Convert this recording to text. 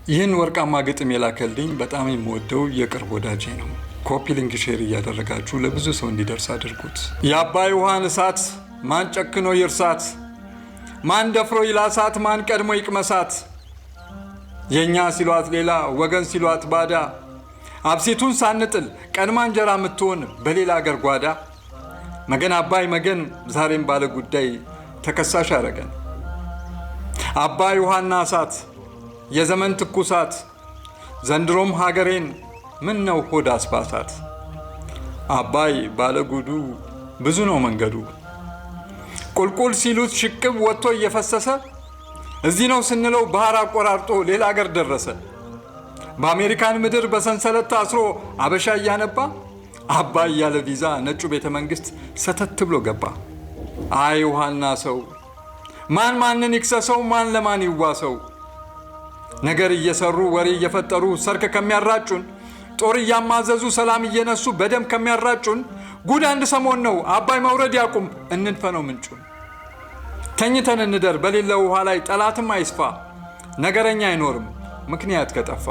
ይህን ወርቃማ ግጥም የላከልኝ በጣም የምወደው የቅርብ ወዳጄ ነው። ኮፒ ሊንክ ሼር እያደረጋችሁ ለብዙ ሰው እንዲደርስ አድርጉት። የአባይ ውሃን እሳት ማን ጨክኖ ይርሳት? ማን ደፍሮ ይላሳት? ማን ቀድሞ ይቅመሳት? የኛ ሲሏት ሌላ ወገን ሲሏት ባዳ፣ አብሲቱን ሳንጥል ቀድማ እንጀራ የምትሆን በሌላ አገር ጓዳ። መገን አባይ መገን ዛሬም ባለ ጉዳይ ተከሳሽ አረገን። አባይ ውሃና እሳት የዘመን ትኩሳት፣ ዘንድሮም ሀገሬን ምን ነው ሆድ አስባሳት። አባይ ባለጉዱ ብዙ ነው መንገዱ፣ ቁልቁል ሲሉት ሽቅብ ወጥቶ እየፈሰሰ፣ እዚህ ነው ስንለው ባህር አቆራርጦ ሌላ አገር ደረሰ። በአሜሪካን ምድር በሰንሰለት ታስሮ አበሻ እያነባ፣ አባይ ያለ ቪዛ ነጩ ቤተ መንግስት ሰተት ብሎ ገባ። አይ ውሃና ሰው ማን ማንን ይክሰሰው? ማን ለማን ይዋሰው? ነገር እየሰሩ ወሬ እየፈጠሩ ሰርክ ከሚያራጩን፣ ጦር እያማዘዙ ሰላም እየነሱ በደም ከሚያራጩን፣ ጉድ አንድ ሰሞን ነው አባይ መውረድ ያቁም እንድፈነው ምንጩን። ተኝተን እንደር በሌለው ውሃ ላይ ጠላትም አይስፋ፣ ነገረኛ አይኖርም ምክንያት ከጠፋ።